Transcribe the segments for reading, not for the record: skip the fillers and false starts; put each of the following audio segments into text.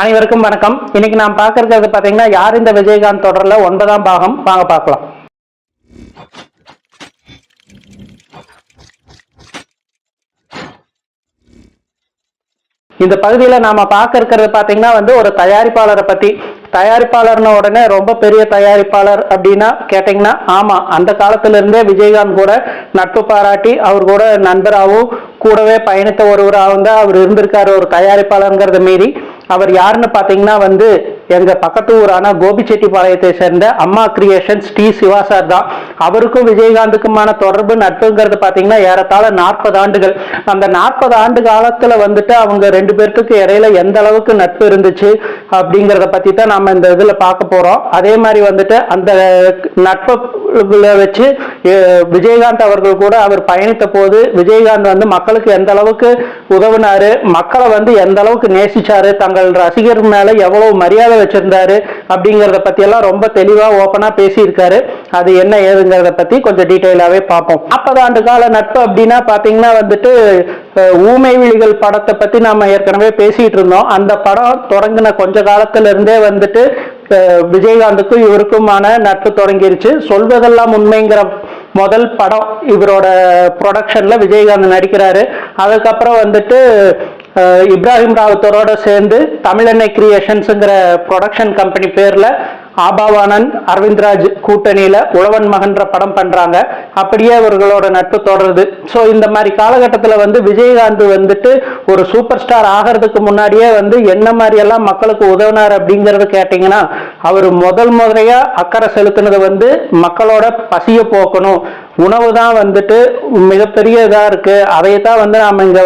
அனைவருக்கும் வணக்கம். இன்னைக்கு நாம் பார்க்க இருக்கிறது பார்த்தீங்கன்னா யார் இந்த விஜயகாந்த் தொடரில் 9ஆம் பாகம். வாங்க பார்க்கலாம். இந்த பகுதியில் நாம பார்க்க இருக்கிறது பார்த்தீங்கன்னா ஒரு தயாரிப்பாளரை பத்தி. தயாரிப்பாளர்னு உடனே ரொம்ப பெரிய தயாரிப்பாளர் அப்படின்னா கேட்டீங்கன்னா ஆமா, அந்த காலத்துல இருந்தே விஜயகாந்த் கூட நட்பு பாராட்டி அவர் கூட நண்பராகவும் கூடவே பயணித்த ஒருவராகவும் தான் அவர் இருந்திருக்காரு. ஒரு தயாரிப்பாளருங்கிறத மீறி அவர் யாருன்னு பார்த்தீங்கன்னா எங்க பக்கத்து ஊரான கோபிச்செட்டிப்பாளையத்தை சேர்ந்த அம்மா கிரியேஷன்ஸ் டி சிவா சார் தான். அவருக்கும் விஜயகாந்துக்குமான தொடர்பு நட்புங்கிறது பார்த்தீங்கன்னா ஏறத்தாழ 40 ஆண்டுகள். அந்த 40 ஆண்டு காலத்துல அவங்க ரெண்டு பேர்த்துக்கு இடையில எந்த அளவுக்கு நட்பு இருந்துச்சு அப்படிங்கிறத பத்தி தான் நம்ம இந்த இதுல பார்க்க போறோம். அதே மாதிரி அந்த நட்புல வச்சு விஜயகாந்த் அவர்கள் கூட அவர் பயணித்த போது விஜயகாந்த் மக்களுக்கு எந்த அளவுக்கு உதவினாரு, மக்களை எந்த அளவுக்கு நேசிச்சாரு, தங்கள் ரசிகர் மேல எவ்வளவு மரியாதை வச்சிருந்தாரு அப்படிங்கறத பத்தி எல்லாம் ரொம்ப தெளிவா ஓபனா பேசியிருக்காரு. அது என்ன ஏதுங்கிறத பத்தி கொஞ்சம் டீட்டெயிலாவே பார்ப்போம். 40 ஆண்டு கால நட்பு அப்படின்னா பாத்தீங்கன்னா ஊமை விழிகள் படத்தை பத்தி நாம ஏற்கனவே பேசிட்டு இருந்தோம். அந்த படம் தொடங்கின கொஞ்ச காலத்துல இருந்தே விஜயகாந்துக்கும் இவருக்குமான நட்பு தொடங்கிருச்சு. சொல்வதெல்லாம் உண்மைங்கிற முதல் படம் இவரோட ப்ரொடக்ஷன்ல விஜயகாந்த் நடிக்கிறாரு. அதுக்கப்புறம் இப்ராஹிம் ராவுத்தரோட சேர்ந்து தமிழெண்ணை கிரியேஷன்ஸ்ங்கிற ப்ரொடக்ஷன் கம்பெனி பேர்ல ஆபாவானன் அரவிந்த்ராஜ் கூட்டணியில உழவன் மகன்ற படம் பண்றாங்க. அப்படியே அவர்களோட நட்பு தொடருது. ஸோ இந்த மாதிரி காலகட்டத்தில் விஜயகாந்த் ஒரு சூப்பர் ஸ்டார் ஆகிறதுக்கு முன்னாடியே என்ன மாதிரி எல்லாம் மக்களுக்கு உதவினார் அப்படிங்கறது கேட்டீங்கன்னா, அவர் முதலையா அக்கறை செலுத்தினது மக்களோட பசிய போக்கணும், உணவு தான் மிகப்பெரிய இதா இருக்கு, அதைத்தான் நாம இங்க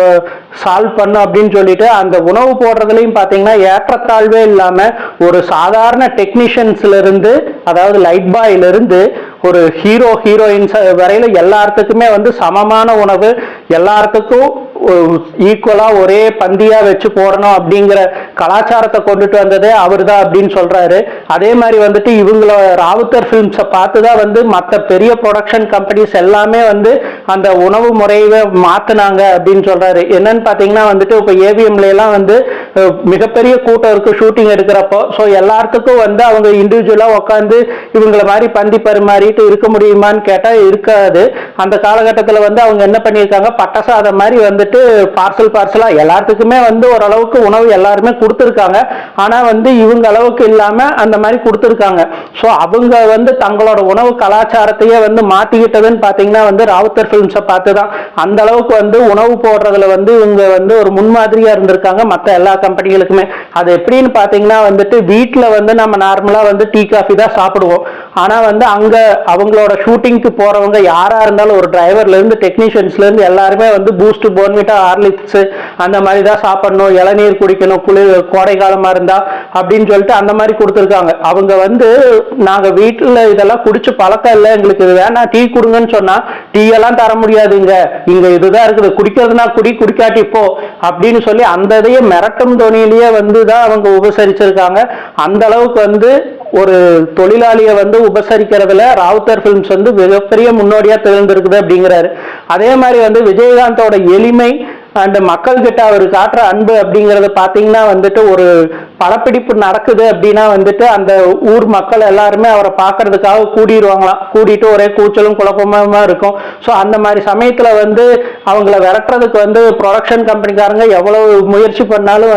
சால்வ் பண்ணும் அப்படின்னு சொல்லிட்டு அந்த உணவு போடுறதுலையும் பாத்தீங்கன்னா ஏற்றத்தாழ்வே இல்லாம ஒரு சாதாரண டெக்னீஷியன்ஸ்ல இருந்து, அதாவது லைட் பாயில இருந்து ஒரு ஹீரோயின்ஸ் வரையில எல்லாத்துக்குமே சமமான உணவு, எல்லாத்துக்கும் ஈக்குவலா ஒரே பந்தியா வச்சு போடணும் அப்படிங்கிற கலாச்சாரத்தை கொண்டுட்டு வந்ததே அவர் தான் அப்படின்னு சொல்றாரு. அதே மாதிரி இவங்களோட ராவுத்தர் பிலிம்ஸை பார்த்துதான் மற்ற பெரிய ப்ரொடக்ஷன் கம்பெனிஸ் எல்லாமே அந்த உணவு முறையை மாத்தினாங்க அப்படின்னு சொல்றாரு. என்னன்னு பாத்தீங்கன்னா இப்ப ஏவிஎம்ல எல்லாம் மிகப்பெரிய கூட்டம் இருக்கு ஷூட்டிங் எடுக்கிறப்போ. ஸோ எல்லாத்துக்கும் அவங்க இண்டிவிஜுவலா உட்காந்து இவங்களை மாதிரி பந்தி பரிமாறிட்டு இருக்க முடியுமான்னு கேட்டா இருக்காது. அந்த காலகட்டத்தில் அவங்க என்ன பண்ணியிருக்காங்க, பட்டசாதம் மாதிரி பார்சலா எல்லாத்துக்குமே ஓரளவுக்கு உணவு எல்லாருமே கொடுத்துருக்காங்க. ஆனா இவங்க அளவுக்கு இல்லாம அந்த மாதிரி கொடுத்துருக்காங்க. ஸோ அவங்க தங்களோட உணவு கலாச்சாரத்தையே மாத்திக்கிட்டதுன்னு பாத்தீங்கன்னா ராவுத்தர் பிலிம்ஸை பார்த்துதான். அந்த அளவுக்கு உணவு போடுறதுல இவங்க ஒரு முன்மாதிரியா இருந்திருக்காங்க மற்ற எல்லா கம்பெனிகளுக்குமே. அது எப்படின்னு பாத்தீங்கன்னா வீட்டுல நம்ம நார்மலா டீ காஃபி தான் சாப்பிடுவோம். ஆனா அங்க அவங்களோட ஷூட்டிங்க்கு போறவங்க யாரா இருந்தாலும் ஒரு டிரைவர்ல இருந்து டெக்னீஷியன்ஸ்ல இருந்து எல்லாருமே பூஸ்ட் போர்ன்விட்டா ஹார்லிக்ஸ் அந்த மாதிரி தான் சாப்பிடணும், இளநீர் குடிக்கணும், கோடை காலமா இருந்தா அப்படின்னு சொல்லிட்டு அந்த மாதிரி கொடுத்துருக்காங்க. அவங்க நாங்க வீட்டுல இதெல்லாம் குடிச்சு பழக்கம் இல்லை, எங்களுக்கு இது வேணாம் டீ கொடுங்கன்னு சொன்னா டீ எல்லாம் தர முடியாதுங்க, இங்க இதுதான் இருக்குது, குடிக்கிறதுனா குடிக்காட்டி போ அப்படின்னு சொல்லி அந்த இதையே மிரட்டும் தொனியிலேயே தான் அவங்க உபசரிச்சிருக்காங்க. அந்த அளவுக்கு ஒரு தொழிலாளியை உபசரிக்கிறதுல ராவுத்தர் பிலிம்ஸ் மிகப்பெரிய முன்னோடியா திகழ்ந்திருக்குது அப்படிங்கிறாரு. அதே மாதிரி விஜயகாந்தோட எளிமை அண்ட் மக்கள் கிட்ட அவர் காட்டுற அன்பு அப்படிங்கறத பாத்தீங்கன்னா ஒரு படப்பிடிப்பு நடக்குது அப்படின்னா அந்த ஊர் மக்கள் எல்லாருமே அவரை பாக்குறதுக்காக கூடிடுவாங்களாம். கூடிட்டு ஒரே கூச்சலும் குழப்பமா இருக்கும். ஸோ அந்த மாதிரி சமயத்துல அவங்கள விரட்டுறதுக்கு ப்ரொடக்ஷன் கம்பெனிக்காரங்க எவ்வளவு முயற்சி பண்ணாலும்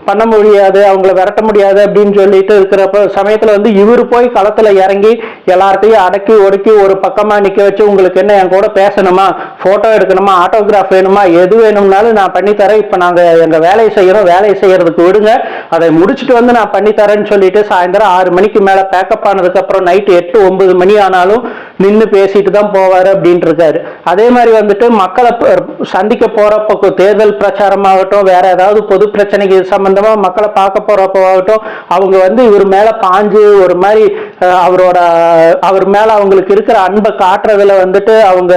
பண்ண முடியாது, அவங்கள விரட்ட முடியாது அப்படின்னு சொல்லிட்டு இருக்கிறப்ப சமயத்துல இவர் போய் களத்துல இறங்கி எல்லாத்தையும் அடக்கி ஒடுக்கி ஒரு பக்கமா நிக்க வச்சு, உங்களுக்கு என்ன என் கூட பேசணுமா, போட்டோ எடுக்கணுமா, ஆட்டோகிராஃப் வேணுமா, எது வேணும்னாலும் நான் பண்ணி தரேன், இப்ப நாங்க எங்க வேலையை செய்யறோம், வேலையை செய்யறதுக்கு விடுங்க, அதை முடிச்சுட்டு நான் பண்ணி தரேன்னு சொல்லிட்டு சாயந்தரம் 6 மணிக்கு மேல பேக்கப் ஆனதுக்கு அப்புறம் நைட்டு 8-9 மணி ஆனாலும் நின்று பேசிட்டு தான் போவாரு அப்படின்ட்டு இருக்காரு. அதே மாதிரி மக்களை சந்திக்க போறப்போ தேர்தல் பிரச்சாரமாகட்டும், வேற ஏதாவது பொது பிரச்சனைக்கு சம்பந்தமா மக்களை பார்க்க போறப்போ ஆகட்டும், அவங்க இவர் மேல பாஞ்சு ஒரு மாதிரி அவர் மேல அவங்களுக்கு இருக்கிற அன்பை காட்டுறதுல அவங்க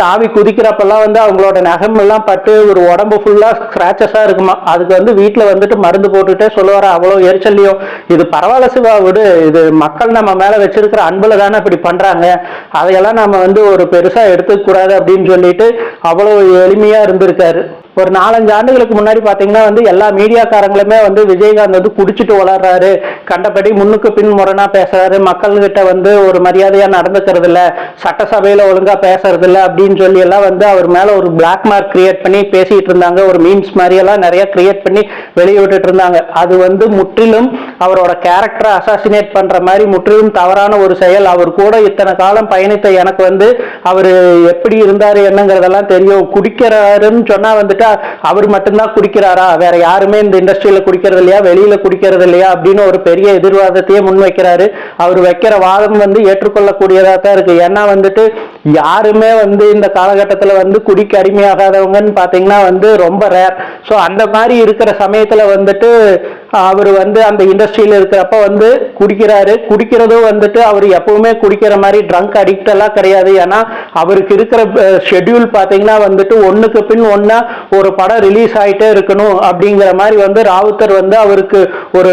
தாவி குதிக்கிறப்பெல்லாம் வந்து அவங்களோட நகம் எல்லாம் பட்டு ஒரு உடம்பு ஃபுல்லா ஸ்கிராச்சஸா இருக்குமா. அதுக்கு வந்து வீட்டுல வந்துட்டு மருந்து போட்டுட்டே சொல்லுவாரு, அவ்வளவு எரிச்சல்லையும் இது பரவாயில்ல சிவா விடு, இது மக்கள் நம்ம மேல வச்சிருக்கிற அன்புல தானே இப்படி பண்றாங்க, அதையெல்லாம் நம்ம வந்து ஒரு பெருசா எடுத்துக்க கூடாது அப்படின்னு சொல்லிட்டு அவ்வளவு எளிமையா இருந்திருக்காரு. ஒரு 4-5 ஆண்டுகளுக்கு முன்னாடி பாத்தீங்கன்னா வந்து எல்லா மீடியாக்காரங்களுமே வந்து விஜயகாந்த் வந்து குடிச்சிட்டு வளர்றாரு, கண்டபடி முன்னுக்கு பின் முரணா பேசுறாரு, மக்கள்கிட்ட வந்து ஒரு மரியாதையா நடந்துக்கிறது இல்ல, சட்டசபையில ஒழுங்கா பேசுறது இல்ல அப்படின்னு சொல்லி எல்லாம் வந்து அவர் மேல ஒரு பிளாக் மார்க் கிரியேட் பண்ணி பேசிட்டு இருந்தாங்க. ஒரு மீம்ஸ் மாதிரி எல்லாம் நிறைய கிரியேட் பண்ணி வெளியிட்டு இருந்தாங்க. அது வந்து முற்றிலும் அவரோட கேரக்டரை அசாசினேட் பண்ற மாதிரி முற்றிலும் தவறான ஒரு செயல். அவர் கூட இத்தனை காலம் பயணித்த எனக்கு வந்து அவரு எப்படி இருந்தாரு என்னங்கிறதெல்லாம் தெரியும். குடிக்கிறாருன்னு சொன்னா வந்துட்டு அவர் மட்டும்தான் குடிக்கிறாரா, வேற யாருமே இந்த இண்டஸ்ட்ரியில குடிக்கிறது இல்லையா, வெளியில குடிக்கிறது இல்லையா அப்படின்னு ஒரு பெரிய எதிர்வாதத்தையே முன்வைக்கிறாரு. அவர் வைக்கிற வாதம் வந்து ஏற்றுக்கொள்ளக்கூடியதா தான் இருக்கு. ஏன்னா வந்துட்டு யாருமே வந்து இந்த காலகட்டத்தில் வந்து குடிக்கு அடிமையாகாதவங்கன்னு பாத்தீங்கன்னா வந்து ரொம்ப ரேர். ஸோ அந்த மாதிரி இருக்கிற சமயத்துல வந்துட்டு அவர் வந்து அந்த இண்டஸ்ட்ரியில இருக்கிறப்ப வந்து குடிக்கிறாரு. குடிக்கிறதும் வந்துட்டு அவர் எப்பவுமே குடிக்கிற மாதிரி ட்ரங்க் அடிக்ட் எல்லாம் கிடையாது. ஏன்னா அவருக்கு இருக்கிற ஷெட்யூல் பாத்தீங்கன்னா வந்துட்டு ஒண்ணுக்கு பின் ஒன்னா ஒரு படம் ரிலீஸ் ஆயிட்டே இருக்கணும் அப்படிங்கிற மாதிரி வந்து ராவுத்தர் வந்து அவருக்கு ஒரு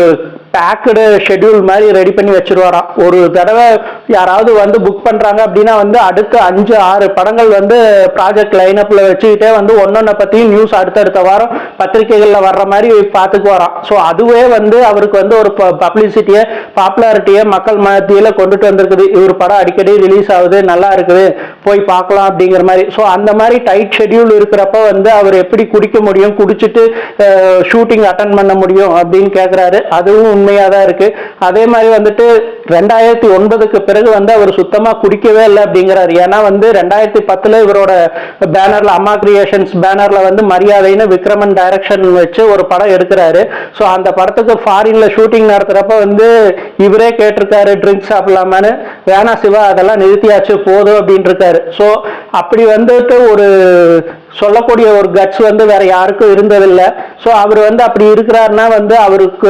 பேக்கடு ஷெட்யூல் மாதிரி ரெடி பண்ணி வச்சிருவாராம். ஒரு தடவை யாராவது வந்து புக் பண்றாங்க அப்படின்னா வந்து அடுத்த 5-6 படங்கள் வந்து ப்ராஜெக்ட் லைனப்ல வச்சுக்கிட்டே வந்து ஒன்னொன்ன பத்தியும் நியூஸ் அடுத்தடுத்த வாரம் பத்திரிகைகள்ல வர்ற மாதிரி பார்த்துக்குவாராம். ஸோ அதுவே வந்து அவருக்கு வந்து ஒரு பப்ளிசிட்டியை பாப்புலாரிட்டியை மக்கள் மத்தியில கொண்டுட்டு வந்திருக்குது. இவர் படம் அடிக்கடி ரிலீஸ் ஆகுது, நல்லா இருக்குது, போய் பார்க்கலாம் அப்படிங்கிற மாதிரி. ஸோ அந்த மாதிரி டைட் ஷெட்யூல் இருக்கிறப்ப வந்து அவர் எப்படி குடிக்க முடியும், குடிச்சிட்டு ஷூட்டிங் அட்டன் பண்ண முடியும் அப்படின்னு கேட்கிறாரு. அதுவும் உண்மையா தான் இருக்கு. அதே மாதிரி வந்துட்டு 2009க்கு பிறகு வந்து அவர் சுத்தமா குடிக்கவே இல்லை அப்படிங்கிறாரு. ஏன்னா வந்து 2010 இவரோட பேனர்ல, அம்மா கிரியேஷன்ஸ் பேனர்ல வந்து மரியாதைன்னு விக்ரமன் டைரக்ஷன் வச்சு ஒரு படம் எடுக்கிறாரு. ஸோ அந்த படத்துக்கு ஃபாரின்ல ஷூட்டிங் நடத்துறப்ப வந்து இவரே கேட்டிருக்காரு ட்ரிங்க்ஸ் சாப்பிடலாமான்னு. வேணா சிவா அதெல்லாம் நிறுத்தியாச்சு போதும் அப்படின்னு இருக்காரு. ஸோ அப்படி வந்துட்டு ஒரு சொல்லக்கூடிய ஒரு கட்ஸ் வந்து வேற யாருக்கும் இருந்ததில்லை. ஸோ அவர் வந்து அப்படி இருக்கிறாருன்னா வந்து அவருக்கு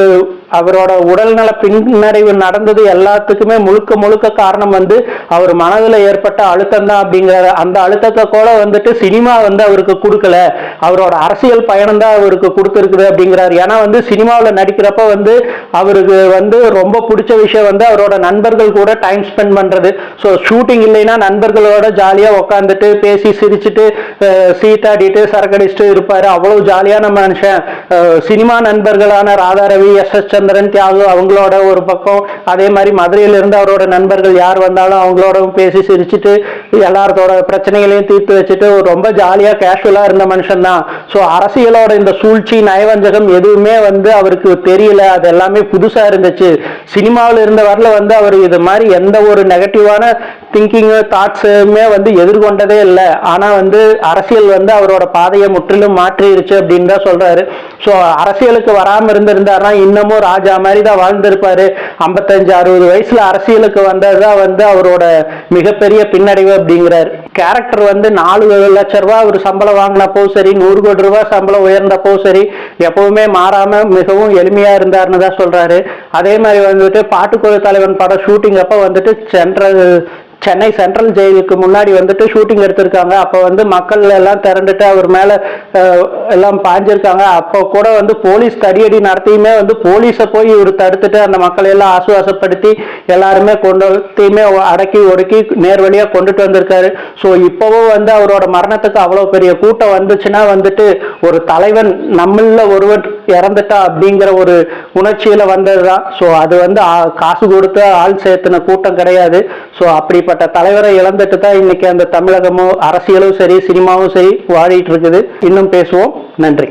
அவரோட உடல்நல பின்னடைவு நடந்தது எல்லாத்துக்குமே முழுக்க முழுக்க காரணம் வந்து அவர் மனதில் ஏற்பட்ட அழுத்தம் தான் அப்படிங்கிற அந்த அழுத்தத்தை கூட வந்துட்டு சினிமா வந்து அவருக்கு கொடுக்கல, அவரோட அரசியல் பயணம் தான் அவருக்கு கொடுத்துருக்குது அப்படிங்கிறாரு. ஏன்னா வந்து சினிமாவில் நடிக்கிறப்ப வந்து அவருக்கு வந்து ரொம்ப பிடிச்ச விஷயம் வந்து அவரோட நண்பர்கள் கூட டைம் ஸ்பெண்ட் பண்றது. ஸோ ஷூட்டிங் இல்லைன்னா நண்பர்களோட ஜாலியாக உட்காந்துட்டு பேசி சிரிச்சுட்டு சீட்டாடிட்டு சரக்கடிச்சுட்டு இருப்பாரு. அவ்வளவு ஜாலியான மனுஷன். சினிமா நண்பர்களான ராதாரவி, எஸ் சந்திரன், தியாகு அவங்களோட ஒரு பக்கம், அதே மாதிரி மதுரையில இருந்து அவரோட நண்பர்கள் யார் வந்தாலும் அவங்களோட பேசி சிரிச்சுட்டு எல்லாத்தோட பிரச்சனைகளையும் தீர்த்து வச்சுட்டு ரொம்ப ஜாலியா கேஷுவலா இருந்த மனுஷன் தான். ஸோ அரசியலோட இந்த சூழ்ச்சி நயவஞ்சகம் எதுவுமே வந்து அவருக்கு தெரியல, அது எல்லாமே புதுசா இருந்துச்சு. சினிமாவில் இருந்த வரல வந்து அவர் இது மாதிரி எந்த ஒரு நெகட்டிவான திங்கிங் தாட்ஸுமே வந்து எதிர்கொண்டதே இல்லை. ஆனா வந்து அரசியல் வந்து அவரோட பாதையை முற்றிலும் மாற்றிடுச்சு அப்படின்னு தான் சொல்றாரு. ஸோ அரசியலுக்கு வராம இருந்திருந்தாருன்னா இன்னமும் ராஜா மாதிரி தான் வாழ்ந்திருப்பாரு. 55-60 வயசுல அரசியலுக்கு வந்ததுதான் வந்து அவரோட மிகப்பெரிய பின்னடைவு அப்படிங்கிறார். கேரக்டர் வந்து 4 லட்சம் ரூபாய் அவர் சம்பளம் வாங்கினப்போ சரி, 100 கோடி ரூபாய் சம்பளம் உயர்ந்தப்போ சரி, எப்பவுமே மாறாம மிகவும் எளிமையா இருந்தாருன்னு தான் சொல்றாரு. அதே மாதிரி வந்துட்டு பாட்டுக்கோழி தலைவன் படம் ஷூட்டிங் அப்ப வந்துட்டு சென்னை சென்ட்ரல் ஜெயிலுக்கு முன்னாடி வந்துட்டு ஷூட்டிங் எடுத்திருக்காங்க. அப்போ வந்து மக்கள் எல்லாம் திரண்டுட்டு அவர் மேல எல்லாம் பாஞ்சிருக்காங்க. அப்போ கூட வந்து போலீஸ் தடியடி நடத்தியுமே வந்து போலீஸை போய் இவர் தடுத்துட்டு அந்த மக்களை எல்லாம் ஆசுவாசப்படுத்தி எல்லாருமே கொண்டுத்தையுமே அடக்கி ஒடுக்கி நேர்வழியா கொண்டுட்டு வந்திருக்காரு. ஸோ இப்போவும் வந்து அவரோட மரணத்துக்கு அவ்வளவு பெரிய கூட்டம் வந்துச்சுன்னா வந்துட்டு ஒரு தலைவன் நம்மள ஒருவர் இறந்துட்டா அப்படிங்கிற ஒரு உணர்ச்சியில வந்ததுதான். ஸோ அது வந்து காசு கொடுத்து ஆள் சேர்த்துன கூட்டம் கிடையாது. ஸோ அப்படிப்பட்ட தலைவரை இழந்துட்டு தான் இன்னைக்கு அந்த தமிழகமும் அரசியலும் சரி சினிமாவும் சரி வாடிட்டு இருக்குது. இன்னும் பேசுவோம். நன்றி.